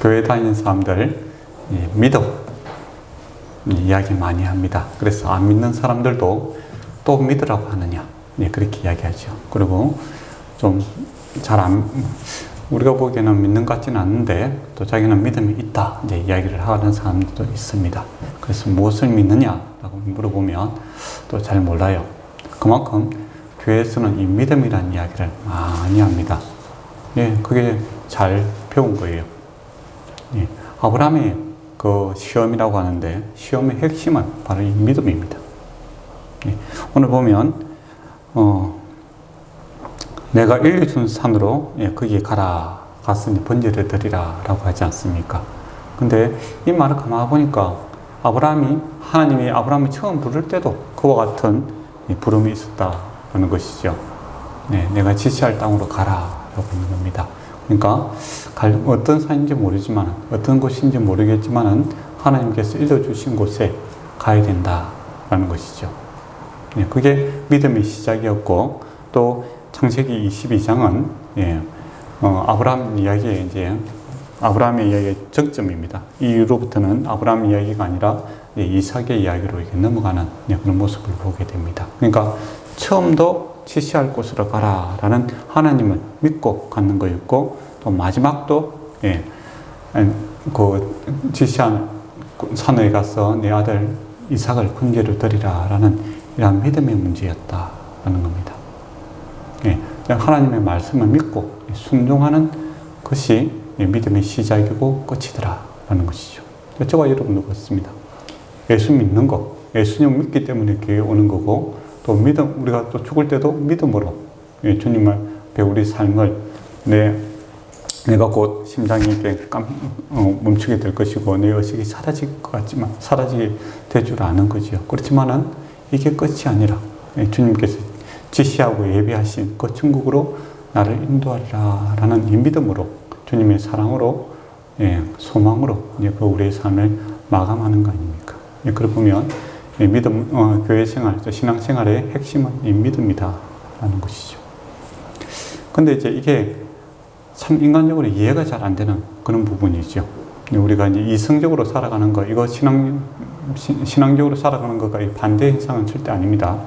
교회 다니는 사람들 믿음 이야기 많이 합니다. 그래서 안 믿는 사람들도 또 믿으라고 하느냐 그렇게 이야기하죠. 그리고 좀 우리가 보기에는 믿는 것 같지는 않은데 또 자기는 믿음이 있다 이야기를 하는 사람들도 있습니다. 그래서 무엇을 믿느냐라고 물어보면 또 잘 몰라요. 그만큼 교회에서는 이 믿음이라는 이야기를 많이 합니다. 그게 잘 배운 거예요. 아브라함의 그 시험이라고 하는데 시험의 핵심은 바로 이 믿음입니다. 오늘 보면 내가 일리준 산으로 거기에 갔으니 번제를 드리라 라고 하지 않습니까? 근데 이 말을 가만히 보니까 하나님이 아브라함이 처음 부를 때도 그와 같은 부름이 있었다는 것이죠. 내가 지시할 땅으로 가라 라고 하는 겁니다. 그러니까 어떤 산인지 모르지만 어떤 곳인지 모르겠지만 하나님께서 일러주신 곳에 가야 된다라는 것이죠. 그게 믿음의 시작이었고 또 창세기 22장은 아브라함 이야기의 아브라함의 이야기의 정점입니다. 이후로부터는 아브라함 이야기가 아니라 이삭의 이야기로 이렇게 넘어가는 그런 모습을 보게 됩니다. 그러니까 처음도 지시할 곳으로 가라라는 하나님을 믿고 가는 거였고 또 마지막도 그 지시한 산에 가서 내 아들 이삭을 번제로 드리라라는 이러한 믿음의 문제였다라는 겁니다. 하나님의 말씀을 믿고 순종하는 것이 믿음의 시작이고 끝이더라라는 것이죠. 저와 여러분도 그렇습니다. 예수 믿는 거, 예수님 믿기 때문에 교회에 오는 거고 또 믿음, 우리가 또 죽을 때도 믿음으로 주님을 우리 삶을 내가 곧 심장이 이렇게 멈추게 될 것이고 내 의식이 사라질 것 같지만 사라지게 될 줄 아는 거지요. 그렇지만은 이게 끝이 아니라 주님께서 지시하고 예비하신 그 천국으로 나를 인도하리라라는 이 믿음으로 주님의 사랑으로 소망으로 우리의 삶을 마감하는 거 아닙니까? 그러고 보면 믿음, 교회 생활, 신앙 생활의 핵심은 이 믿음이다라는 것이죠. 근데 이제 이게 참 인간적으로 이해가 잘 안 되는 그런 부분이죠. 우리가 이제 이성적으로 살아가는 거, 이거 신앙적으로 살아가는 것과 반대 현상은 절대 아닙니다.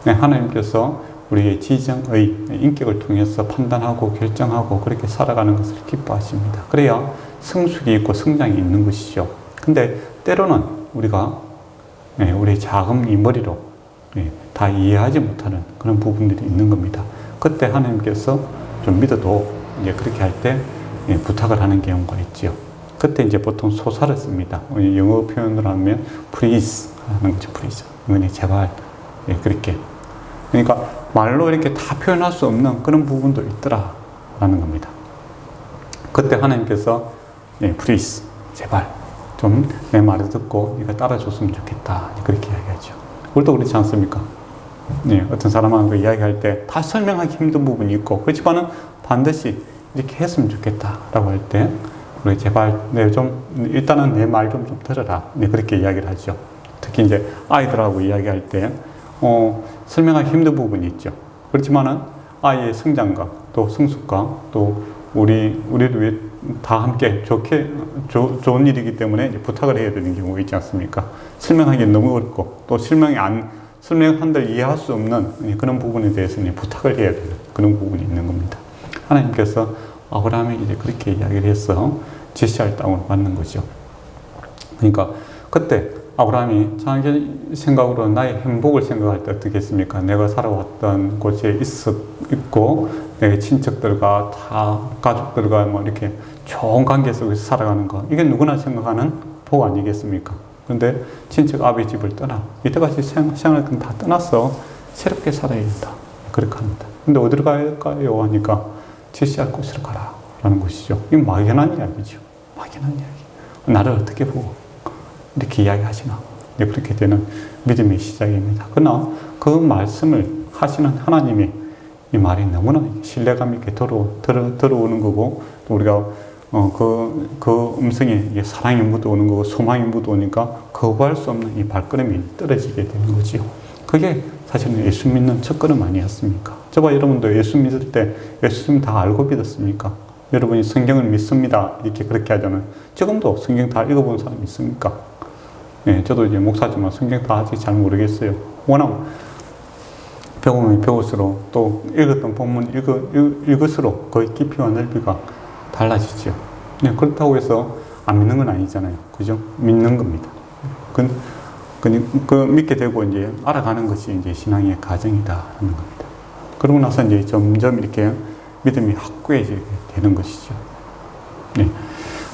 하나님께서 우리의 지정의 인격을 통해서 판단하고 결정하고 그렇게 살아가는 것을 기뻐하십니다. 그래야 성숙이 있고 성장이 있는 것이죠. 근데 때로는 우리가 우리의 작은 이 머리로 다 이해하지 못하는 그런 부분들이 있는 겁니다. 그때 하나님께서 좀 믿어도 이제 그렇게 할 때 부탁을 하는 경우가 있죠. 그때 이제 보통 소사를 씁니다. 영어 표현으로 하면 please 하는 거죠. please. 어머니 제발 그렇게. 그러니까 말로 이렇게 다 표현할 수 없는 그런 부분도 있더라라는 겁니다. 그때 하나님께서 please 제발 좀 내 말을 듣고 네가 따라줬으면 좋겠다 그렇게 이야기하죠. 우리도 그렇지 않습니까? 어떤 사람하고 이야기할 때 다 설명하기 힘든 부분이 있고 그렇지만은 반드시 이렇게 했으면 좋겠다라고 할 때 우리 제발 일단은 내 말 좀 들어라 그렇게 이야기를 하죠. 특히 이제 아이들하고 이야기할 때 설명하기 힘든 부분이 있죠. 그렇지만은 아이의 성장과 또 성숙과 또 우리도 다 함께 좋은 일이기 때문에 이제 부탁을 해야 되는 경우가 있지 않습니까? 설명하기 너무 어렵고 또 설명한들 이해할 수 없는 그런 부분에 대해서는 부탁을 해야 되는 그런 부분이 있는 겁니다. 하나님께서 아브라함에게 이제 그렇게 이야기를 해서 지시할 땅으로 맞는 거죠. 그러니까 그때 아브라함이 자기 생각으로 나의 행복을 생각할 때 어떻게 했습니까? 내가 살아왔던 곳에 있고 내 친척들과 다 가족들과 이렇게 좋은 관계 속에서 살아가는 거 이게 누구나 생각하는 복 아니겠습니까? 그런데 친척 아비 집을 떠나 이때까지 생활했던 다 떠나서 새롭게 살아야 된다 그렇게 합니다. 근데 어디로 갈까요? 하니까 지시할 곳으로 가라 라는 것이죠. 이게 막연한 이야기죠. 막연한 이야기. 나를 어떻게 보고 이렇게 이야기하시나 그렇게 되는 믿음의 시작입니다. 그러나 그 말씀을 하시는 하나님의 이 말이 너무나 신뢰감 있게 들어오는 거고 또 우리가 그 음성에 사랑이 묻어오는 거고 소망이 묻어오니까 거부할 수 없는 이 발걸음이 떨어지게 되는 거지요. 그게 사실은 예수 믿는 첫걸음 아니었습니까? 저와 여러분도 예수 믿을 때 예수님 다 알고 믿었습니까? 여러분이 성경을 믿습니다. 이렇게 그렇게 하잖아요. 지금도 성경 다 읽어본 사람 있습니까? 네, 저도 이제 목사지만 성경 다 아직 잘 모르겠어요. 워낙 배우면 배울수록 또 읽었던 본문 읽을수록 거의 깊이와 넓이가 달라지죠. 네, 그렇다고 해서 안 믿는 건 아니잖아요. 그죠? 믿는 겁니다. 그 믿게 되고 이제 알아가는 것이 이제 신앙의 과정이다라는 겁니다. 그러고 나서 이제 점점 이렇게 믿음이 확고해지게 되는 것이죠. 네.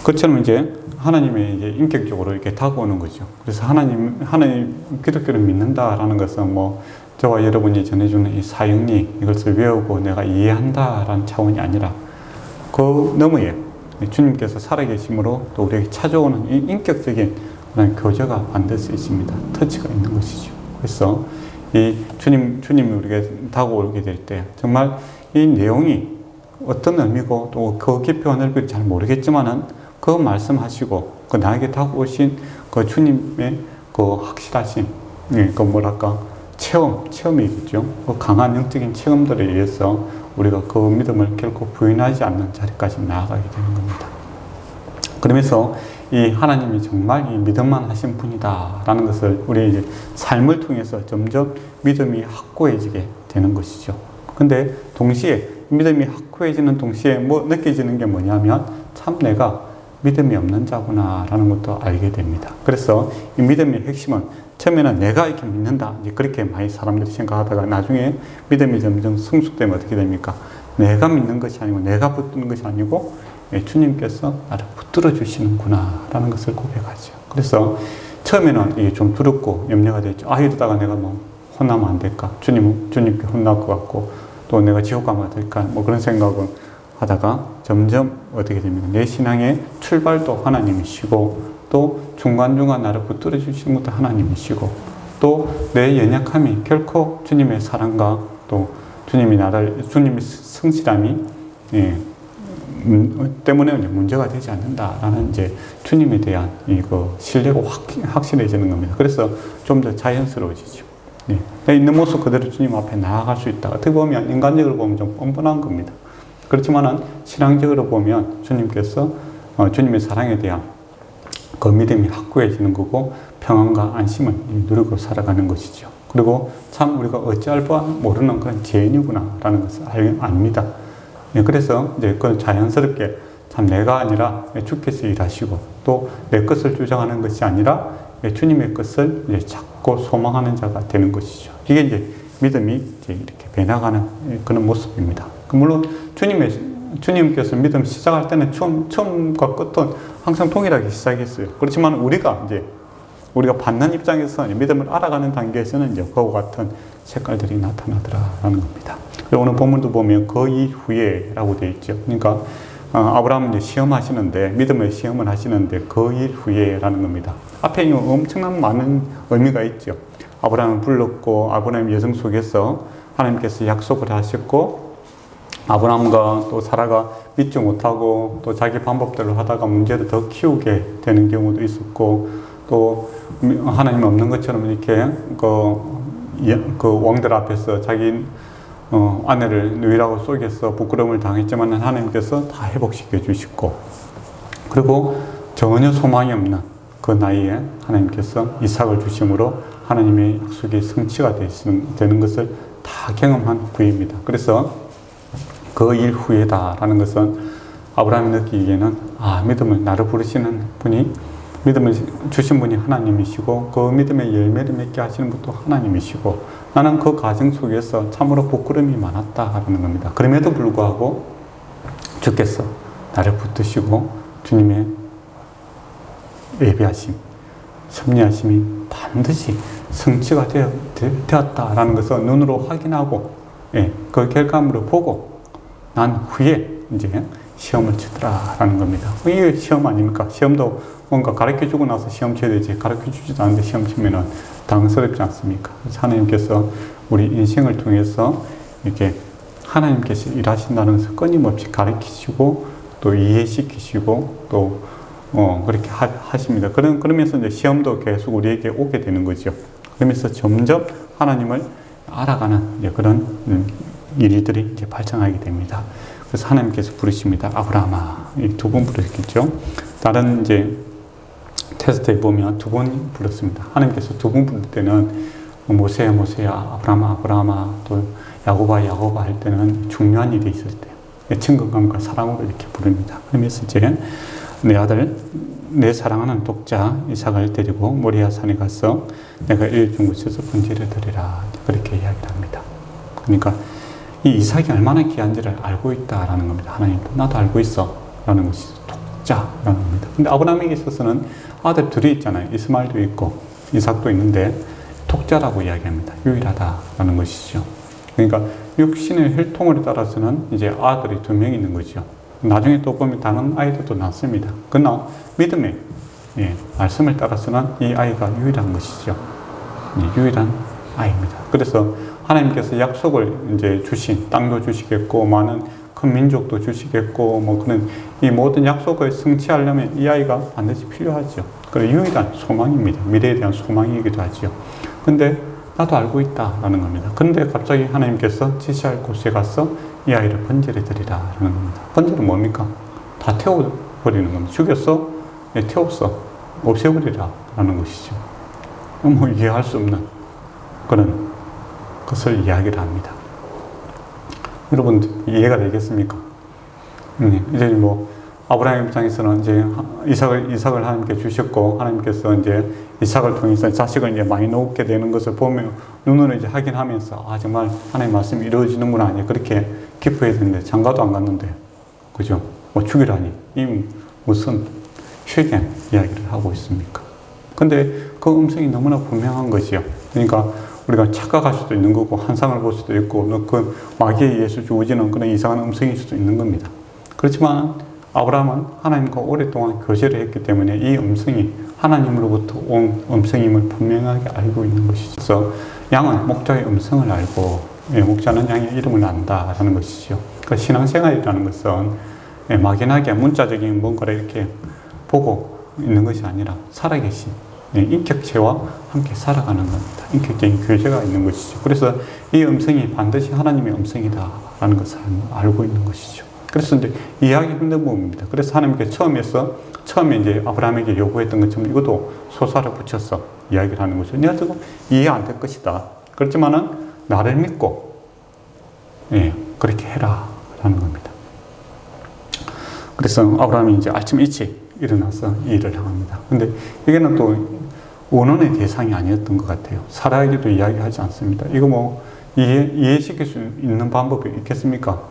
그처럼 이제 하나님의 이제 인격적으로 이렇게 다가오는 거죠. 그래서 하나님 기독교를 믿는다라는 것은 뭐 저와 여러분이 전해주는 이 사형리 이것을 외우고 내가 이해한다라는 차원이 아니라 그 너머에 주님께서 살아계심으로 또 우리에게 찾아오는 이 인격적인 그런 교제가 반드시 있습니다. 터치가 있는 것이죠. 그래서 이 주님이 우리에게 다가오게 될 때 정말 이 내용이 어떤 의미고 또 그 깊이와 넓이를 잘 모르겠지만은 그 말씀하시고 그 나에게 다가오신 그 주님의 그 확실하신 그 뭐랄까 체험이겠죠. 그 강한 영적인 체험들에 의해서 우리가 그 믿음을 결코 부인하지 않는 자리까지 나아가게 되는 겁니다. 그러면서 이 하나님이 정말 이 믿음만 하신 분이다라는 것을 우리 이제 삶을 통해서 점점 믿음이 확고해지게 되는 것이죠. 근데 동시에 믿음이 확고해지는 동시에 뭐 느껴지는 게 뭐냐면 참 내가 믿음이 없는 자구나라는 것도 알게 됩니다. 그래서 이 믿음의 핵심은 처음에는 내가 이렇게 믿는다 이제 그렇게 많이 사람들이 생각하다가 나중에 믿음이 점점 성숙되면 어떻게 됩니까? 내가 믿는 것이 아니고 내가 붙드는 것이 아니고 주님께서 나를 붙들어 주시는구나 라는 것을 고백하죠. 그래서 처음에는 이게 좀 두렵고 염려가 되죠. 이러다가 내가 뭐 혼나면 안 될까? 주님께 혼날 것 같고 또 내가 지옥 가면 어떨까? 뭐 그런 생각을 하다가 점점 어떻게 됩니까? 내 신앙의 출발도 하나님이시고 또 중간중간 나를 붙들어 주시는 것도 하나님이시고 또 내 연약함이 결코 주님의 사랑과 또 주님의 성실함이 때문에 문제가 되지 않는다라는 이제 주님에 대한 이거 신뢰가 확실해지는 겁니다. 그래서 좀 더 자연스러워지죠. 있는 모습 그대로 주님 앞에 나아갈 수 있다. 어떻게 보면 인간적으로 보면 좀 뻔뻔한 겁니다. 그렇지만은 신앙적으로 보면 주님께서 주님의 사랑에 대한 그 믿음이 확고해지는 거고 평안과 안심을 누리고 살아가는 것이죠. 그리고 참 우리가 어찌할 바 모르는 그런 죄인이구나라는 것을 압니다. 그래서 이제 그 자연스럽게 참 내가 아니라 주께서 일하시고 또 내 것을 주장하는 것이 아니라 주님의 것을 이제 찾고 소망하는 자가 되는 것이죠. 이게 이제 믿음이 이제 이렇게 배나가는 그런 모습입니다. 물론 주님께서 믿음 시작할 때는 처음과 끝은 항상 동일하게 시작했어요. 그렇지만 우리가 받는 입장에서 믿음을 알아가는 단계에서는 이제 그와 같은 색깔들이 나타나더라라는 겁니다. 오늘 본문도 보면 그 이후에라고 되어 있죠. 그러니까 아브라함은 이제 시험하시는데 믿음의 시험을 하시는데 그 이후에라는 겁니다. 앞에 엄청난 많은 의미가 있죠. 아브라함을 불렀고 아브라함 여정 속에서 하나님께서 약속을 하셨고 아브라함과 또 사라가 믿지 못하고 또 자기 방법대로 하다가 문제를 더 키우게 되는 경우도 있었고 또 하나님 없는 것처럼 이렇게 그 왕들 앞에서 자기 아내를 누이라고 속여서 부끄러움을 당했지만 하나님께서 다 회복시켜 주시고 그리고 전혀 소망이 없는 그 나이에 하나님께서 이삭을 주심으로 하나님의 약속이 성취가 되는 것을 다 경험한 후입니다. 그래서 그 일 후에다라는 것은 아브라함이 느끼기에는 믿음을 나를 부르시는 분이 믿음을 주신 분이 하나님이시고 그 믿음의 열매를 맺게 하시는 분도 하나님이시고 나는 그 과정 속에서 참으로 부끄러움이 많았다라는 겁니다. 그럼에도 불구하고 주께서 나를 붙드시고 주님의 예비하심, 섭리하심이 반드시 성취가 되었다라는 것을 눈으로 확인하고 그 결과물을 보고 난 후에 이제 시험을 치더라라는 겁니다. 이게 시험 아닙니까? 시험도 뭔가 가르쳐주고 나서 시험 쳐야 되지 가르쳐주지도 않는데 시험 치면은 당황스럽지 않습니까? 그래서 하나님께서 우리 인생을 통해서 이렇게 하나님께서 일하신다는 것을 끊임없이 가르치시고 또 이해시키시고 또 그렇게 하십니다. 그러면서 이제 시험도 계속 우리에게 오게 되는 거죠. 그러면서 점점 하나님을 알아가는 이제 그런 일들이 이제 발생하게 됩니다. 그래서 하나님께서 부르십니다. 아브라함아. 이 두 번 부르셨겠죠. 다른 이제 테스트에 보면 두 번 불렀습니다. 하나님께서 두 번 부를 때는 모세야 모세야 아브라함아 아브라함아 또 야곱아 야곱아 할 때는 중요한 일이 있을 때 친근감과 사랑으로 이렇게 부릅니다. 그러면서 이제 내 아들 내 사랑하는 독자 이삭을 데리고 모리아 산에 가서 내가 일준 곳에서 번제를 드리라 그렇게 이야기를 합니다. 그러니까 이 이삭이 얼마나 귀한지를 알고 있다라는 겁니다. 하나님도 나도 알고 있어 라는 것이 독자라는 겁니다. 근데 아브라함에게 있어서는 아들 둘이 있잖아요. 이스마엘도 있고 이삭도 있는데 독자라고 이야기합니다. 유일하다라는 것이죠. 그러니까 육신의 혈통을 따라서는 이제 아들이 2명 있는 거죠. 나중에 또 보면 다른 아이들도 낳습니다. 그러나 믿음의 말씀을 따라서는 이 아이가 유일한 것이죠. 유일한 아이입니다. 그래서 하나님께서 약속을 이제 주신 땅도 주시겠고 많은 큰 민족도 주시겠고 뭐 그런 이 모든 약속을 성취하려면 이 아이가 반드시 필요하죠. 그 유일한 소망입니다. 미래에 대한 소망이기도 하죠. 근데 나도 알고 있다라는 겁니다. 근데 갑자기 하나님께서 지시할 곳에 가서 이 아이를 번제를 드리라라는 겁니다. 번제는 뭡니까? 다 태워버리는 겁니다. 죽였어? 네, 태웠어. 없애버리라라는 것이죠. 뭐 이해할 수 없는 그런 것을 이야기를 합니다. 여러분 이해가 되겠습니까? 이제 뭐 아브라함 입장에서는 이제 이삭을 하나님께 주셨고 하나님께서 이제 이삭을 통해서 자식을 이제 많이 낳게 되는 것을 보며 눈으로 이제 확인하면서 아 정말 하나님 말씀이 이루어지는구나 아니 그렇게 기뻐해야 되는데 장가도 안 갔는데 그죠? 뭐 죽이라니 이 무슨 쉐겐 이야기를 하고 있습니까? 근데 그 음성이 너무나 분명한 것이요. 그러니까 우리가 착각할 수도 있는 거고 환상을 볼 수도 있고 그 마귀에 의해서 주어지는 그런 이상한 음성일 수도 있는 겁니다. 그렇지만 아브라함은 하나님과 오랫동안 교제를 했기 때문에 이 음성이 하나님으로부터 온 음성임을 분명하게 알고 있는 것이죠. 그래서 양은 목자의 음성을 알고 목자는 양의 이름을 안다라는 것이죠. 그러니까 신앙생활이라는 것은 막연하게 문자적인 뭔가를 이렇게 보고 있는 것이 아니라 살아계신 인격체와 함께 살아가는 겁니다. 인격적인 교제가 있는 것이죠. 그래서 이 음성이 반드시 하나님의 음성이다라는 것을 알고 있는 것이죠. 그래서 이제 이해하기 힘든 부분입니다. 그래서 하나님께서 처음에 이제 아브라함에게 요구했던 것처럼 이것도 소사를 붙여서 이야기를 하는 거죠. 내가 지금 이해 안 될 것이다. 그렇지만은 나를 믿고 그렇게 해라라는 겁니다. 그래서 아브라함이 이제 아침 일찍 일어나서 이 일을 향합니다. 근데 이게는 또 원혼의 대상이 아니었던 것 같아요. 사라에게도 이야기하지 않습니다. 이거 뭐 이해시킬 수 있는 방법이 있겠습니까?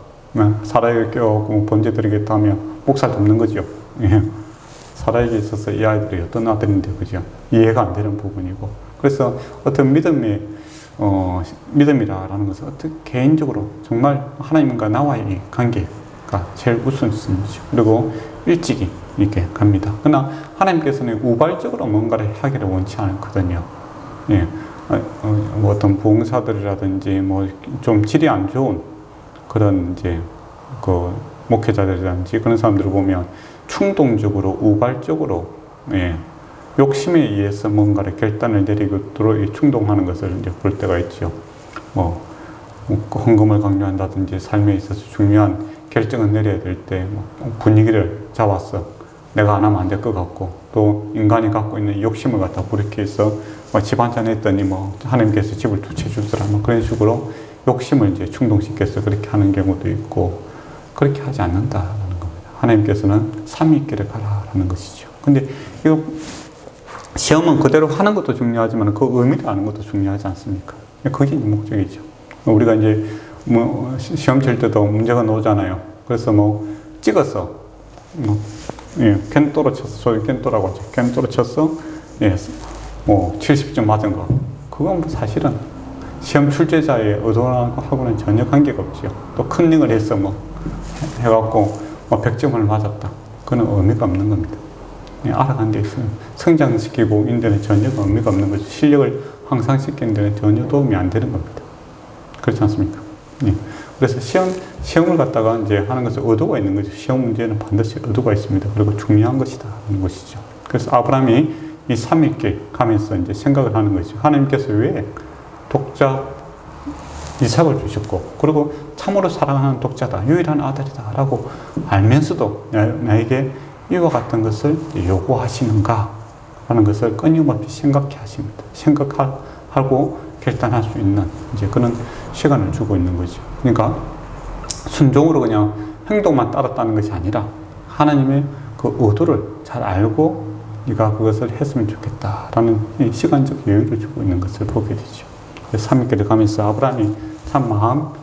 사라에게 껴갖고 번제 드리겠다 하면 목살 돕는 거죠. 사라에게 있어서 이 아이들이 어떤 아들인데, 그죠? 이해가 안 되는 부분이고. 그래서 어떤 믿음이라는 것은 어떤 개인적으로 정말 하나님과 나와의 관계가 제일 우선순위죠. 그리고 일찍이 이렇게 갑니다. 그러나 하나님께서는 우발적으로 뭔가를 하기를 원치 않거든요. 뭐 어떤 부흥사들이라든지 뭐 좀 질이 안 좋은 그런 이제 그 목회자들이라든지 그런 사람들을 보면 충동적으로 우발적으로 욕심에 의해서 뭔가를 결단을 내리도록 충동하는 것을 이제 볼 때가 있죠. 뭐 헌금을 강요한다든지 삶에 있어서 중요한 결정을 내려야 될 때 분위기를 잡았어. 내가 안 하면 안 될 것 같고 또 인간이 갖고 있는 욕심을 갖다 불이켜서 집 한잔 했더니 뭐 하나님께서 집을 두 채 주더라 뭐 그런 식으로 욕심을 이제 충동시켜서 그렇게 하는 경우도 있고 그렇게 하지 않는다라는 겁니다. 하나님께서는 삼위일체를 가라라는 것이죠. 근데 이거 시험은 그대로 하는 것도 중요하지만 그 의미를 아는 것도 중요하지 않습니까? 그게 목적이죠. 우리가 이제 뭐 시험 칠 때도 문제가 나오잖아요. 그래서 뭐 찍었어. 캔또로 쳤어. 소위 캔또라고 하죠. 캔또로 쳤어. 뭐 70점 맞은 거. 그건 뭐 사실은 시험 출제자의 의도하고는 전혀 관계가 없죠. 또 컨닝을 해서 뭐 해갖고 뭐 100점을 맞았다. 그건 의미가 없는 겁니다. 알아간 데 있어요. 성장시키고 있는 데는 전혀 의미가 없는 거죠. 실력을 향상시키는 데는 전혀 도움이 안 되는 겁니다. 그렇지 않습니까? 그래서 시험을 갖다가 이제 하는 것은 의도가 있는 거죠. 시험 문제는 반드시 의도가 있습니다. 그리고 중요한 것이다 하는 것이죠. 그래서 아브라함이 이 삼위일체 가면서 이제 생각을 하는 것이죠. 하나님께서 왜 독자 이삭을 주셨고, 그리고 참으로 사랑하는 독자다, 유일한 아들이다 라고 알면서도 나에게 이와 같은 것을 요구하시는가 라는 것을 끊임없이 생각해 하십니다. 생각하고 결단할 수 있는 이제 그런 시간을 주고 있는 거죠. 그러니까 순종으로 그냥 행동만 따랐다는 것이 아니라 하나님의 그 의도를 잘 알고 네가 그것을 했으면 좋겠다라는 이 시간적 여유를 주고 있는 것을 보게 되죠. 삼위길을 가면서 아브라함이 참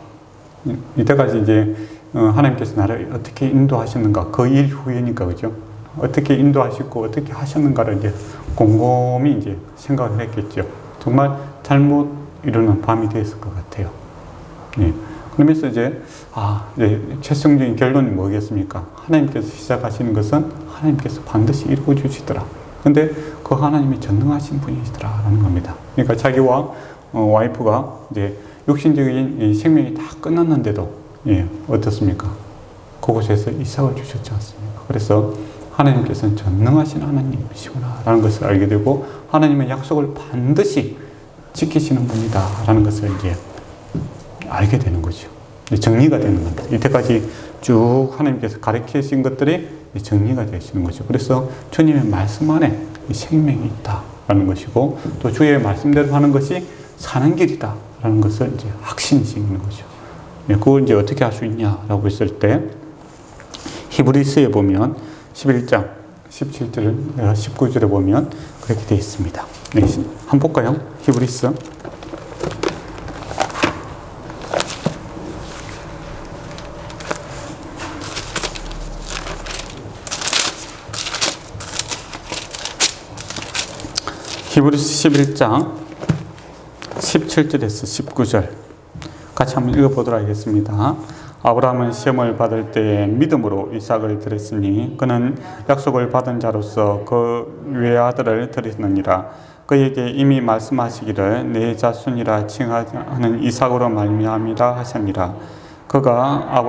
이때까지 이제 하나님께서 나를 어떻게 인도하셨는가, 그 일 후에니까, 그죠? 어떻게 인도하시고 어떻게 하셨는가를 이제 곰곰이 이제 생각을 했겠죠. 정말 잘못 이루는 밤이 되었을 것 같아요. 예. 그러면서 이제 최종적인 결론이 뭐겠습니까? 하나님께서 시작하시는 것은 하나님께서 반드시 이루어 주시더라. 근데 그 하나님이 전능하신 분이시더라라는 겁니다. 그러니까 자기와 와이프가 이제 육신적인 이 생명이 다 끝났는데도 어떻습니까? 그곳에서 이삭을 주셨지 않습니까? 그래서 하나님께서는 전능하신 하나님이시구나라는 것을 알게 되고 하나님의 약속을 반드시 지키시는 분이다라는 것을 이제 알게 되는 거죠. 정리가 되는 겁니다. 이때까지 쭉 하나님께서 가르치신 것들이 정리가 되시는 거죠. 그래서 주님의 말씀 안에 생명이 있다라는 것이고 또 주의 말씀대로 하는 것이 사는 길이다라는 것을 이제 확신시키는 거죠. 그걸 이제 어떻게 할 수 있냐라고 했을 때 히브리서에 보면 11장 17절 19절에 보면 그렇게 되어 있습니다. 한번 볼까요? 히브리서 히브리서 11장 17절에서 19절 같이 한번 읽어보도록 하겠습니다. 아브라함은 시험을 받을 때에 믿음으로 이삭을 드렸으니 그는 약속을 받은 자로서 그 외아들을 드렸느니라. 그에게 이미 말씀하시기를 내 자손이라 칭하는 이삭으로 말미암이라 하셨니라. 그가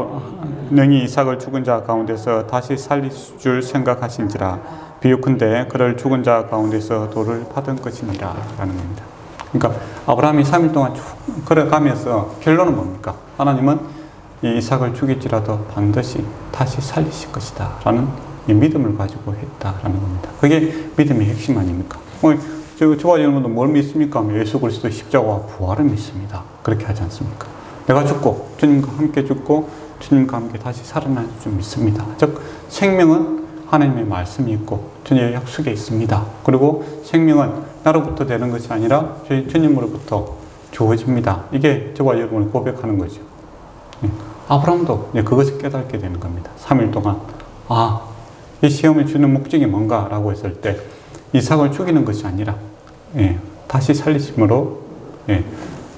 능히 이삭을 죽은 자 가운데서 다시 살릴 줄 생각하신지라. 비유컨대 그를 죽은 자 가운데서 돌을 받은 것이니라 라는 겁니다. 그러니까 아브라함이 3일 동안 쭉 걸어가면서 결론은 뭡니까? 하나님은 이 이삭을 죽일지라도 반드시 다시 살리실 것이다 라는 이 믿음을 가지고 했다라는 겁니다. 그게 믿음의 핵심 아닙니까? 저와 여러분도 뭘 믿습니까? 예수 그리스도의 십자가와 부활을 믿습니다. 그렇게 하지 않습니까? 내가 죽고 주님과 함께 죽고 주님과 함께 다시 살아날 줄 믿습니다. 즉 생명은 하나님의 말씀이 있고 주님의 약속에 있습니다. 그리고 생명은 나로부터 되는 것이 아니라 주님으로부터 주어집니다. 이게 저와 여러분을 고백하는 거죠. 아브라함도 그것을 깨닫게 되는 겁니다. 3일 동안 이 시험을 주는 목적이 뭔가 라고 했을 때 이삭을 죽이는 것이 아니라 다시 살리심으로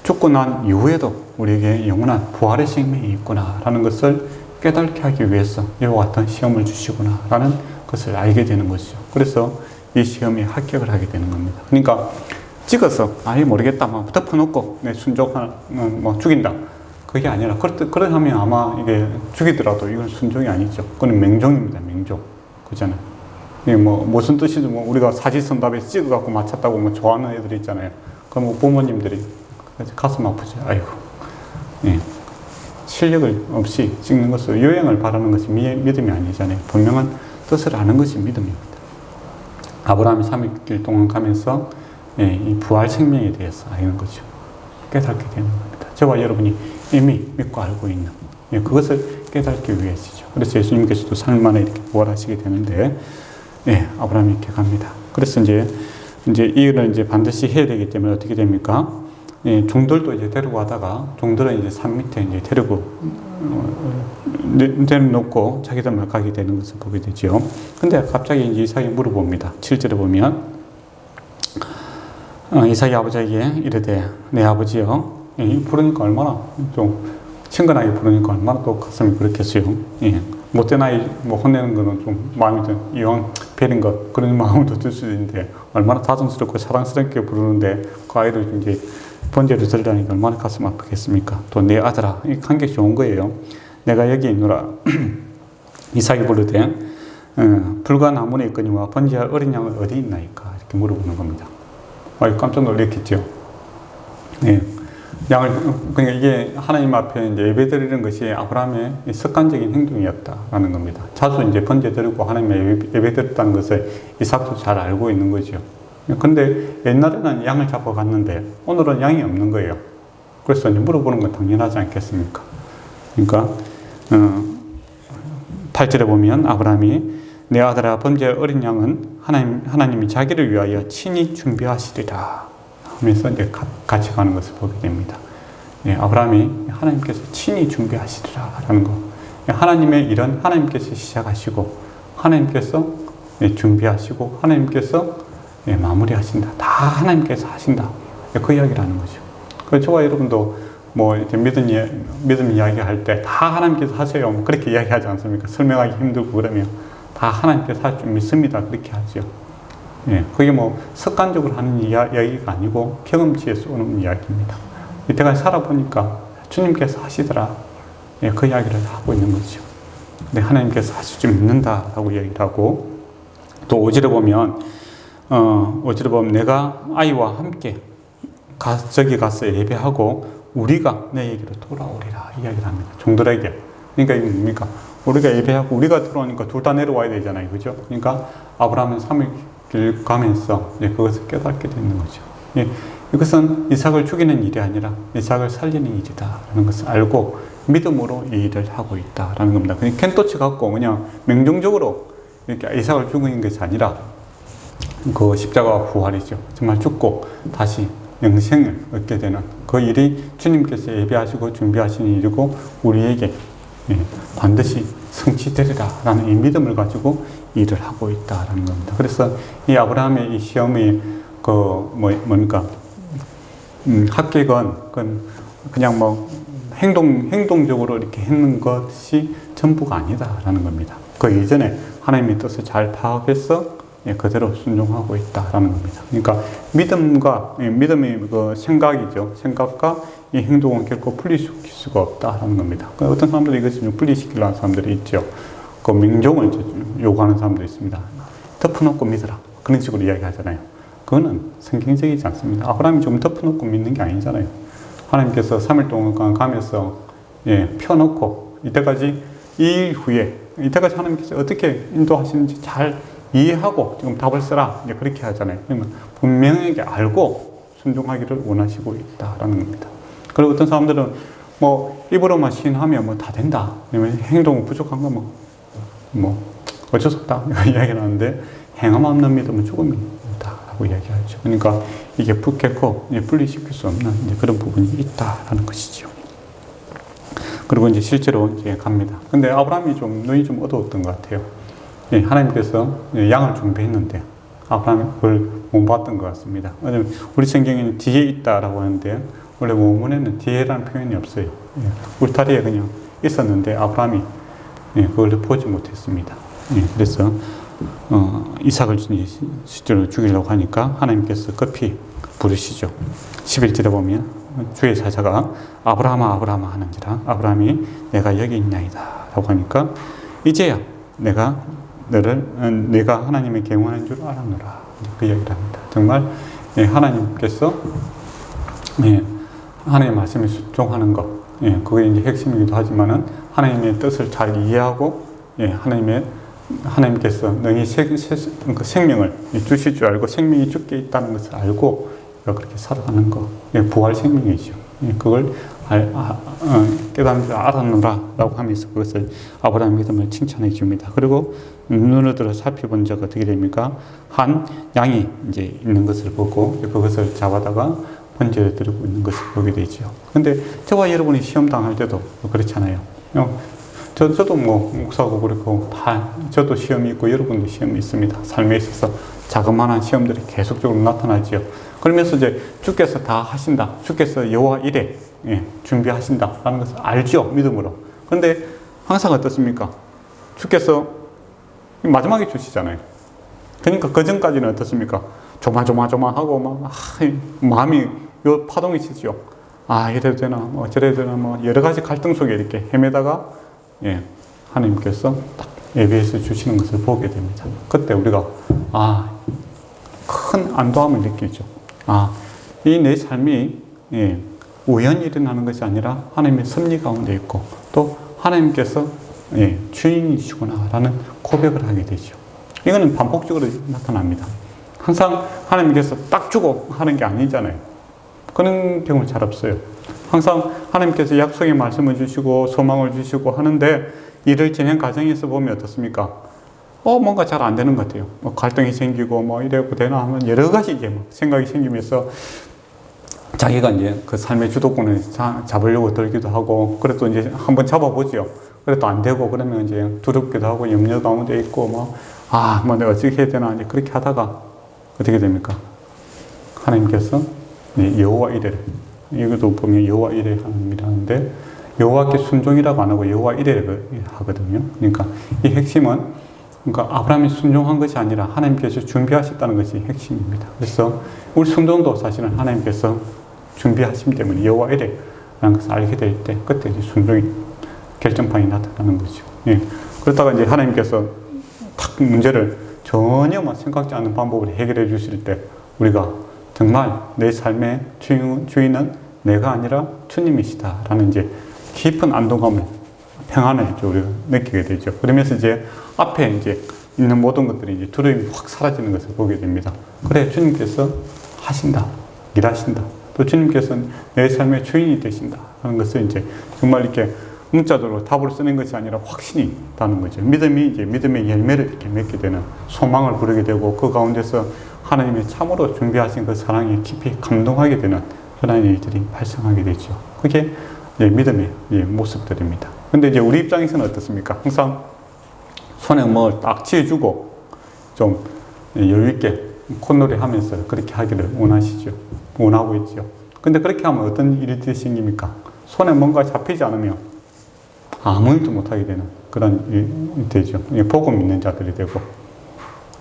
죽고 난 이후에도 우리에게 영원한 부활의 생명이 있구나 라는 것을 깨닫게 하기 위해서 이와 같은 시험을 주시구나 라는 것을 알게 되는 것이죠. 그래서 이 시험에 합격을 하게 되는 겁니다. 그러니까 찍어서 아예 모르겠다 막 덮어놓고 순종하는 죽인다 그게 아니라 그러면 아마 이게 죽이더라도 이건 순종이 아니죠. 그건 맹종입니다. 맹종. 그잖아요. 이게 무슨 뜻이죠? 우리가 사지선답에 찍어갖고 맞췄다고 좋아하는 애들 있잖아요. 그럼 부모님들이 가슴 아프죠. 아이고. 실력을 없이 찍는 것을 요행을 바라는 것이 믿음이 아니잖아요. 분명한 뜻을 아는 것이 믿음입니다. 아브라함이 3일 동안 가면서 이 부활 생명에 대해서 아는 거죠. 깨닫게 되는 겁니다. 저와 여러분이 이미 믿고 알고 있는 그것을 깨닫기 위해서죠. 그래서 예수님께서도 3일 만에 이렇게 부활하시게 되는데 아브라함이 이렇게 갑니다. 그래서 이제 이를 이제 반드시 해야 되기 때문에 어떻게 됩니까? 종들도 이제 데리고 가다가 종들은 이제 산 밑에 이제 내려놓고 자기들만 가게 되는 것을 보게 되죠. 근데 갑자기 이제 이삭이 물어봅니다. 7절에 보면 이삭이 아버지에게 이르되 내 아버지여 부르니까 얼마나 좀 친근하게 부르니까 얼마나 또 가슴이 그렇겠어요. 못된 아이 혼내는 거는 좀 마음이 좀 이왕 베린 것 그런 마음도 들 수도 있는데 얼마나 다정스럽고 사랑스럽게 부르는데 그 아이를 이제 번제로 들으라니까 얼마나 가슴 아프겠습니까? 또 내 아들아, 이 관계 좋은 거예요. 내가 여기 있노라. 이삭이 부르되 불과 나무에 있거니와 번제할 어린 양은 어디 있나이까? 이렇게 물어보는 겁니다. 깜짝 놀랐겠죠. 양을, 그러니까 이게 하나님 앞에 이제 예배드리는 것이 아브라함의 습관적인 행동이었다라는 겁니다. 자주 이제 번제드리고 하나님의 예배드렸다는 것을 이삭도 잘 알고 있는 거죠. 근데 옛날에는 양을 잡아 갔는데 오늘은 양이 없는 거예요. 그래서 이제 물어보는 건 당연하지 않겠습니까? 그러니까 8절에 보면 아브라함이 내 아들아 번제 어린 양은 하나님이 자기를 위하여 친히 준비하시리라 하면서 이제 같이 가는 것을 보게 됩니다. 예, 아브라함이 하나님께서 친히 준비하시리라 라는 거. 하나님의 일은 하나님께서 시작하시고 하나님께서 준비하시고 하나님께서 마무리하신다. 다 하나님께서 하신다. 그 이야기라는 거죠. 그래서 저와 여러분도 뭐 이렇게 믿음 이야기할 때 다 하나님께서 하세요. 뭐 그렇게 이야기하지 않습니까? 설명하기 힘들고 그러면 다 하나님께서 할 줄 믿습니다. 그렇게 하죠. 예, 그게 뭐 습관적으로 하는 이야기가 아니고 경험치에서 오는 이야기입니다. 이때까지 살아보니까 주님께서 하시더라. 예, 그 이야기를 하고 있는 거죠. 근데 하나님께서 하실 줄 믿는다라고 이야기를 하고 또 5절에 보면 내가 아이와 함께 저기 가서 예배하고 우리가 내에게로 돌아오리라 이야기를 합니다. 종들에게. 그러니까 이게 뭡니까? 우리가 예배하고 우리가 들어오니까 둘 다 내려와야 되잖아요. 그죠? 그러니까 아브라함은 3일 길 가면서 그것을 깨닫게 되는 거죠. 예, 이것은 이삭을 죽이는 일이 아니라 이삭을 살리는 일이다라는 것을 알고 믿음으로 이 일을 하고 있다라는 겁니다. 그냥 캔토치 갖고 그냥 명정적으로 이렇게 이삭을 죽이는 것이 아니라 그 십자가와 부활이죠. 정말 죽고 다시 영생을 얻게 되는 그 일이 주님께서 예배하시고 준비하시는 일이고 우리에게 반드시 성취되리라 라는 이 믿음을 가지고 일을 하고 있다라는 겁니다. 그래서 이 아브라함의 이 시험이 뭡니까? 합격은 그냥 뭐 행동적으로 이렇게 했는 것이 전부가 아니다라는 겁니다. 그 이전에 하나님의 뜻을 잘 파악해서 그대로 순종하고 있다라는 겁니다. 그러니까 믿음의 그 생각이죠. 생각과 이 행동은 결코 분리시킬 수가 없다라는 겁니다. 어떤 사람들이 이것을 좀 분리시키려는 사람들이 있죠. 그 명종을 요구하는 사람도 있습니다. 덮어놓고 믿어라. 그런 식으로 이야기하잖아요. 그거는 성경적이지 않습니다. 아브라함이 좀 덮어놓고 믿는 게 아니잖아요. 하나님께서 3일 동안 가면서 펴놓고 이때까지 이때까지 하나님께서 어떻게 인도하시는지 잘 이해하고 지금 답을 써라. 그렇게 하잖아요. 그러면 분명하게 알고 순종하기를 원하시고 있다라는 겁니다. 그리고 어떤 사람들은 뭐 입으로만 시인하면 뭐 다 된다. 아니면 행동은 부족한 거 뭐 어쩔 수 없다. 이야기를 하는데 행함 없는 믿음은 죽음이다라고 이야기하죠. 그러니까 이게 결코 분리시킬 수 없는 그런 부분이 있다라는 것이죠. 그리고 이제 실제로 이제 갑니다. 근데 아브라함이 눈이 좀 어두웠던 것 같아요. 하나님께서 양을 준비했는데 아브라함이 그걸 못 봤던 것 같습니다. 왜냐면 우리 성경에는 뒤에 있다라고 하는데 원래 원문에는 뒤에라는 표현이 없어요. 울타리에 그냥 있었는데 아브라함이 그걸 보지 못했습니다. 그래서 이삭을 실제로 죽이려고 하니까 하나님께서 급히 부르시죠. 11절에 보면 주의 사자가 아브라함아 아브라함아 하는지라 아브라함이 내가 여기 있나이다 라고 하니까 이제야 내가 하나님의 경호하는 줄 알았노라. 그 이야기를 합니다. 정말 하나님께서 하나님의 말씀에 순종하는 것, 그게 이제 핵심이기도 하지만은 하나님의 뜻을 잘 이해하고 하나님께서 너희 생명을 주실 줄 알고 생명이 주께 있다는 것을 알고 그렇게 살아가는 것, 부활 생명이죠. 그걸 깨닫는 줄 알았노라 라고 하면서 그것을 아브라함 믿음을 칭찬해 줍니다. 그리고 눈을 들어 살펴본 자가 어떻게 됩니까? 한 양이 이제 있는 것을 보고 그것을 잡아다가 번제를 드리고 있는 것을 보게 되죠. 근데 저와 여러분이 시험 당할 때도 그렇잖아요. 저도 뭐 목사고 그렇고 저도 시험이 있고 여러분도 시험이 있습니다. 삶에 있어서 자그마한 시험들이 계속적으로 나타나지요. 그러면서 이제 주께서 다 하신다. 주께서 여호와 이래 준비하신다 라는 것을 알죠. 믿음으로. 그런데 항상 어떻습니까? 주께서 마지막에 주시잖아요. 그러니까 그 전까지는 어떻습니까? 조마조마하고 막 마음이 파동이 치죠. 이래도 되나 뭐 저래도 되나 뭐 여러 가지 갈등 속에 이렇게 헤매다가 하나님께서 딱 예배해서 주시는 것을 보게 됩니다. 그때 우리가 큰 안도함을 느끼죠. 이 내 삶이 우연히 일어나는 것이 아니라 하나님의 섭리 가운데 있고 또 하나님께서 주인이시구나라는 고백을 하게 되죠. 이거는 반복적으로 나타납니다. 항상 하나님께서 딱 주고 하는 게 아니잖아요. 그런 경우 잘 없어요. 항상 하나님께서 약속의 말씀을 주시고 소망을 주시고 하는데 이를 진행 과정에서 보면 어떻습니까? 뭔가 잘 안 되는 것 같아요. 갈등이 생기고 이래고 되나 하면 여러 가지 이제 생각이 생기면서 자기가 이제 그 삶의 주도권을 잡으려고 들기도 하고, 그래도 이제 한번 잡아보죠. 그래도 안 되고 그러면 이제 두렵기도 하고 염려 가운데 있고 내가 어떻게 해야 되나 이제 그렇게 하다가 어떻게 됩니까? 하나님께서 여호와 이레를, 이것도 보면 여호와 이레 하나님이라는데 여호와께 순종이라고 안 하고 여호와 이레를 하거든요. 그러니까 이 핵심은 아브라함이 순종한 것이 아니라 하나님께서 준비하셨다는 것이 핵심입니다. 그래서 우리 순종도 사실은 하나님께서 준비하심 때문에 여호와 이레라는 것을 알게 될 때 그때 이제 순종이 결정판이 나타나는 거죠. 그러다가 이제 하나님께서 탁 문제를 전혀 생각지 않는 방법으로 해결해 주실 때 우리가 정말 내 삶의 주인은 내가 아니라 주님이시다라는 이제 깊은 안도감을, 평안을 우리가 느끼게 되죠. 그러면서 이제 앞에 이제 있는 모든 것들이 이제 두려움이 확 사라지는 것을 보게 됩니다. 그래, 주님께서 하신다, 일하신다. 또 주님께서는 내 삶의 주인이 되신다 하는 것을 이제 정말 이렇게 문자적으로 답을 쓰는 것이 아니라 확신이 나는 거죠. 믿음이 이제 믿음의 열매를 이렇게 맺게 되는, 소망을 부르게 되고 그 가운데서 하나님의 참으로 준비하신 그 사랑에 깊이 감동하게 되는 그런 일들이 발생하게 되죠. 그게 이제 믿음의 모습들입니다. 근데 이제 우리 입장에서는 어떻습니까? 항상 손에 뭘 딱 쥐어주고 좀 여유있게 콧노래 하면서 그렇게 하기를 원하고 있죠. 근데 그렇게 하면 어떤 일이 생깁니까? 손에 뭔가 잡히지 않으면 아무 일도 못하게 되는 그런 일이 되죠. 복음 있는 자들이 되고,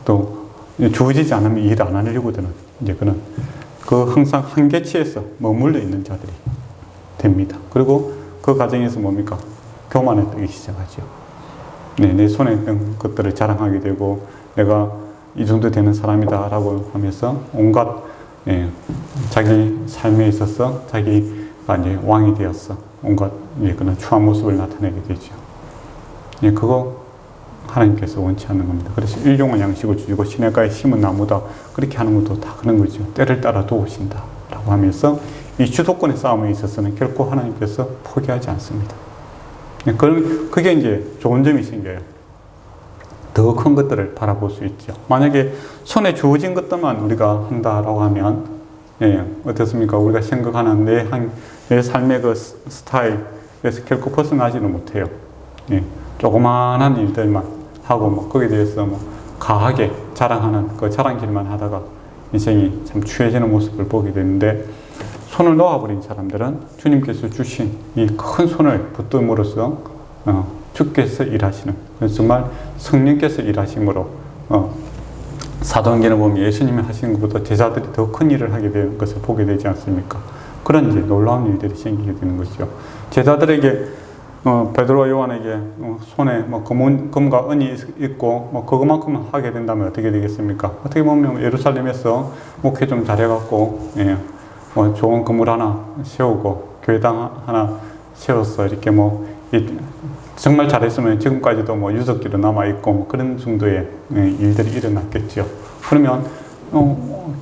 또 주어지지 않으면 일 안 하려고 드는 이제 그런 항상 한계치에서 머물러 있는 자들이 됩니다. 그리고 그 과정에서 뭡니까? 교만에 뜨기 시작하죠. 내 손에 있던 것들을 자랑하게 되고 내가 이 정도 되는 사람이다라고 하면서 온갖 자기 삶에 있어서 자기가 이제 왕이 되었어. 온갖 그런 추한 모습을 나타내게 되죠. 그거 하나님께서 원치 않는 겁니다. 그래서 일용할 양식을 주시고 시냇가에 심은 나무다. 그렇게 하는 것도 다 그런 거죠. 때를 따라 도우신다 라고 하면서 이 주도권의 싸움에 있어서는 결코 하나님께서 포기하지 않습니다. 그게 이제 좋은 점이 생겨요. 더 큰 것들을 바라볼 수 있죠. 만약에 손에 주어진 것들만 우리가 한다라고 하면 어떻습니까? 우리가 생각하는 내 삶의 그 스타일에서 결코 벗어나지는 못해요. 조그마한 일들만 하고 거기에 대해서 가하게 자랑하는 그 자랑질만 하다가 인생이 참 추해지는 모습을 보게 되는데, 손을 놓아버린 사람들은 주님께서 주신 이 큰 손을 붙듦으로써 주께서 일하시는, 정말 성령께서 일하심으로 사도행전을 보면 예수님이 하시는 것보다 제자들이 더 큰 일을 하게 되는 것을 보게 되지 않습니까? 그런 이제 놀라운 일들이 생기게 되는 것이죠. 제자들에게 베드로와 요한에게 손에 금과 은이 있고 그것만큼 하게 된다면 어떻게 되겠습니까? 어떻게 보면 예루살렘에서 목회 좀 잘해갖고 좋은 건물 하나 세우고 교회당 하나 세워서 이렇게 정말 잘했으면 지금까지도 유적지로 남아있고 그런 정도의 일들이 일어났겠죠. 그러면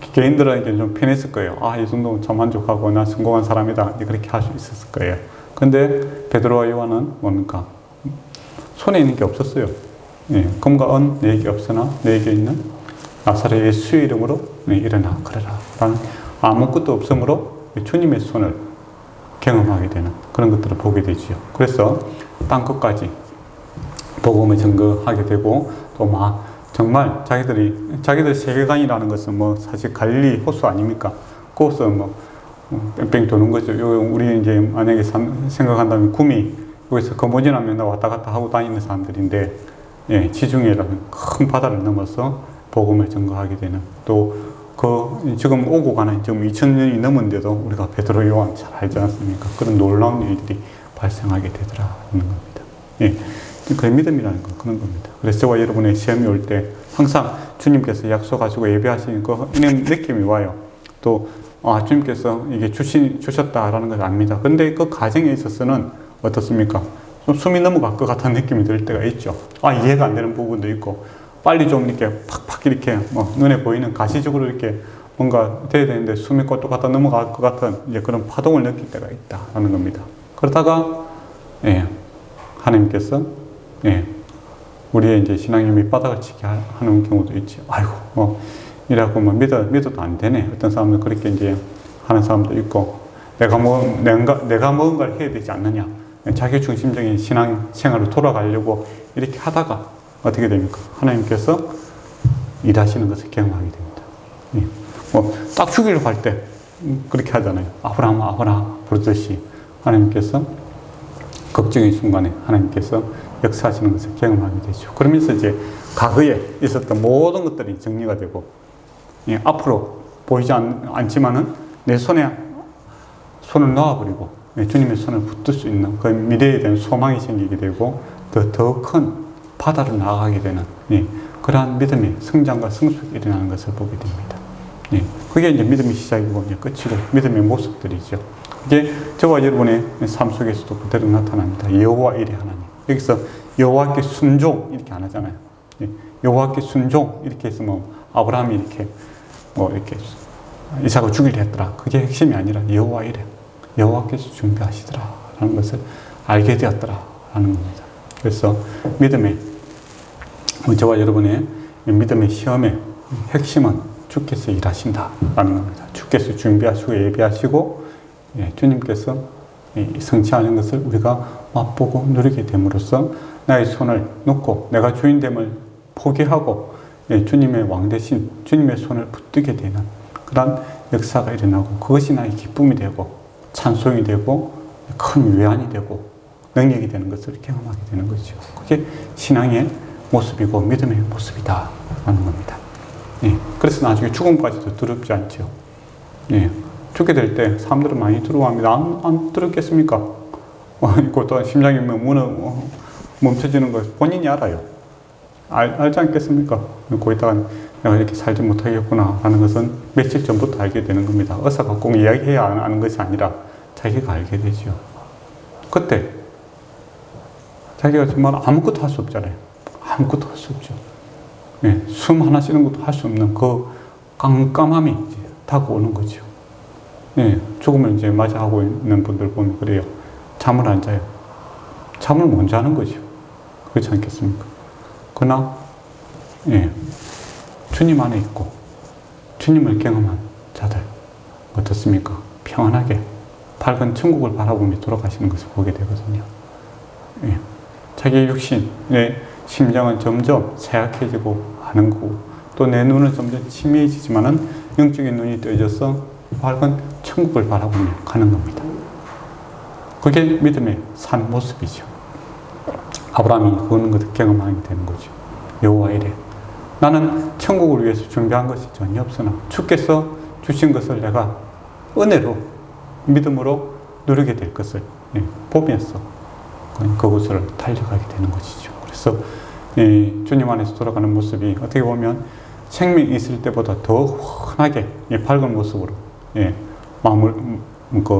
개인들에게 좀 편했을 거예요. 이 정도면 참 만족하고 나 성공한 사람이다. 그렇게 할 수 있었을 거예요. 근데 베드로와 요한은 뭡니까? 손에 있는 게 없었어요. 금과 은 내게 없으나 내게 있는 나사렛 예수의 이름으로 일어나 걸어라 라는 아무것도 없으므로 주님의 손을 경험하게 되는 그런 것들을 보게 되죠. 그래서 땅끝까지 복음을 증거하게 되고, 또 정말 자기들 세계관이라는 것은 사실 갈릴리 호수 아닙니까? 거기서 뺑뺑 도는 거죠. 우리 이제 만약에 생각한다면 구미 여기서 거머쥐나면 왔다 갔다 하고 다니는 사람들인데, 지중해라는 큰 바다를 넘어서 복음을 증거하게 되는, 또 지금 오고 가는 지금 2000년이 넘었는데도 우리가 베드로 요한 잘 알지 않습니까? 그런 놀라운 일들이 발생하게 되더라는 겁니다. 그런 믿음이라는 건 그런 겁니다. 그래서 저와 여러분의 시험이 올 때 항상 주님께서 약속하시고 예배하시는 이런 느낌이 와요. 또 주님께서 이게 주셨다라는 걸 압니다. 근데 그 과정에 있어서는 어떻습니까? 좀 숨이 넘어갈 것 같은 느낌이 들 때가 있죠. 이해가 안 되는 부분도 있고, 빨리 좀 이렇게 팍팍 이렇게 눈에 보이는 가시적으로 이렇게 뭔가 돼야 되는데 숨이 꼴뚝 갖다 넘어갈 것 같은 이제 그런 파동을 느낄 때가 있다라는 겁니다. 그러다가, 하나님께서, 우리의 이제 신앙의 밑바닥을 치게 하는 경우도 있지. 이라고 믿어도 안 되네. 어떤 사람은 그렇게 이제 하는 사람도 있고, 내가 뭔가를 해야 되지 않느냐. 자기 중심적인 신앙 생활로 돌아가려고 이렇게 하다가 어떻게 됩니까? 하나님께서 일하시는 것을 경험하게 됩니다. 딱 죽이려고 할 때 그렇게 하잖아요. 아브라함 부르듯이 하나님께서 걱정의 순간에 하나님께서 역사하시는 것을 경험하게 되죠. 그러면서 이제 과거에 있었던 모든 것들이 정리가 되고, 앞으로 보이지 않지만은 내 손에 손을 놓아버리고 주님의 손을 붙들 수 있는 그 미래에 대한 소망이 생기게 되고, 더 큰 바다로 나아가게 되는 그러한 믿음의 성장과 성숙이 일어나는 것을 보게 됩니다. 그게 이제 믿음의 시작이고 이제 끝이고 믿음의 모습들이죠. 이게 저와 여러분의 삶 속에서도 그대로 나타납니다. 여호와 이레 하나님. 여기서 여호와께 순종 이렇게 안 하잖아요. 여호와께 순종 이렇게 해서 아브라함이 이렇게 이삭을 죽이려 했더라. 그게 핵심이 아니라 여호와 이레. 여호와께서 준비하시더라 라는 것을 알게 되었더라 라는 겁니다. 그래서 믿음의 저와 여러분의 믿음의 시험의 핵심은 주께서 일하신다 라는 겁니다. 주께서 준비하시고 예비하시고 주님께서 성취하는 것을 우리가 맛보고 누리게 됨으로써 나의 손을 놓고 내가 주인됨을 포기하고 주님의 왕 대신 주님의 손을 붙들게 되는 그런 역사가 일어나고, 그것이 나의 기쁨이 되고 찬송이 되고 큰 위안이 되고 능력이 되는 것을 경험하게 되는 거죠. 그게 신앙의 모습이고 믿음의 모습이다 라는 겁니다. 그래서 나중에 죽음까지도 두렵지 않죠. 죽게 될 때 사람들은 많이 두려워합니다. 안 두렵겠습니까? 또 심장이 멈춰지는 거 본인이 알아요. 알지 않겠습니까? 거기다가 내가 이렇게 살지 못하겠구나 하는 것은 며칠 전부터 알게 되는 겁니다. 의사가 꼭 이야기해야 아는 것이 아니라 자기가 알게 되죠. 그때 자기가 정말 아무것도 할 수 없잖아요. 아무것도 할 수 없죠. 숨 하나 쉬는 것도 할 수 없는 그 깜깜함이 이제 다가오는 거죠. 죽음을 이제 맞이하고 있는 분들 보면 그래요. 잠을 안 자요. 잠을 못 자는 거죠. 그렇지 않겠습니까? 그러나 주님 안에 있고 주님을 경험한 자들 어떻습니까? 평안하게 밝은 천국을 바라보며 돌아가시는 것을 보게 되거든요. 자기의 육신의 심장은 점점 쇠약해지고 하는 거고, 또 내 눈은 점점 치미해지지만은 영적인 눈이 떠져서 밝은 천국을 바라보며 가는 겁니다. 그게 믿음의 산 모습이죠. 아브라함이 그런 것을 경험하게 되는 거죠. 여호와 이레. 나는 천국을 위해서 준비한 것이 전혀 없으나 주께서 주신 것을 내가 은혜로 믿음으로 누리게 될 것을 보면서 그곳을 달려가게 되는 것이죠. 그래서 주님 안에서 돌아가는 모습이 어떻게 보면 생명이 있을 때보다 더 환하게 밝은 모습으로 마음을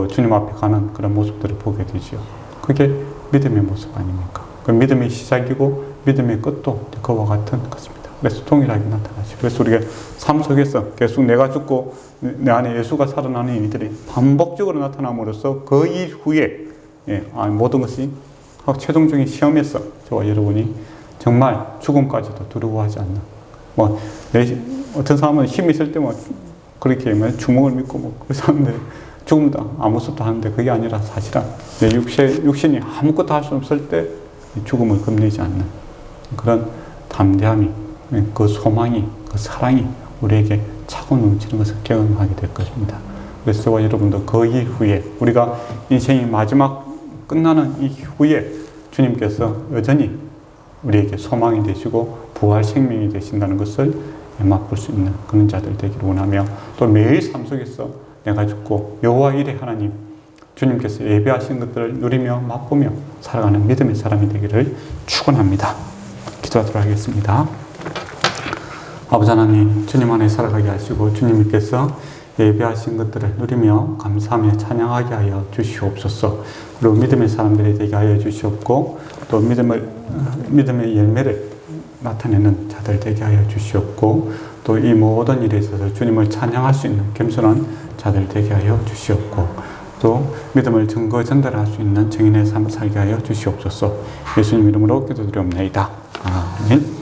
주님 앞에 가는 그런 모습들을 보게 되죠. 그게 믿음의 모습 아닙니까? 그 믿음의 시작이고 믿음의 끝도 그와 같은 것입니다. 그래서 동일하게 나타나죠. 그래서 우리가 삶 속에서 계속 내가 죽고 내 안에 예수가 살아나는 일들이 반복적으로 나타남으로써 그 이후에 모든 것이 최종적인 시험에서 저와 여러분이 정말 죽음까지도 두려워하지 않는, 어떤 사람은 힘이 있을 때 그렇게 주먹을 믿고 그래서 하는데 죽음도 아무 것도 하는데 그게 아니라 사실은 내 육신이 아무것도 할 수 없을 때 죽음을 겁내지 않는 그런 담대함이, 그 소망이, 그 사랑이 우리에게 차고 넘치는 것을 경험하게 될 것입니다. 그래서 저와 여러분도 그 이후에 우리가 인생이 마지막 끝나는 이후에 주님께서 여전히 우리에게 소망이 되시고 부활 생명이 되신다는 것을 맛볼 수 있는 그런 자들 되기를 원하며, 또 매일 삶 속에서 내가 죽고 여호와 이레 하나님 주님께서 예배하신 것들을 누리며 맛보며 살아가는 믿음의 사람이 되기를 축원합니다. 기도하도록 하겠습니다. 아버지 하나님, 주님 안에 살아가게 하시고 주님께서 예배하신 것들을 누리며 감사하며 찬양하게 하여 주시옵소서. 그리고 믿음의 사람들이 되게 하여 주시옵고 또 믿음의 열매를 나타내는 자들 되게 하여 주시옵고 또 이 모든 일에 있어서 주님을 찬양할 수 있는 겸손한 자들 되게 하여 주시옵고 또 믿음을 증거 전달할 수 있는 증인의 삶을 살게 하여 주시옵소서. 예수님 이름으로 기도드리옵나이다. 아멘.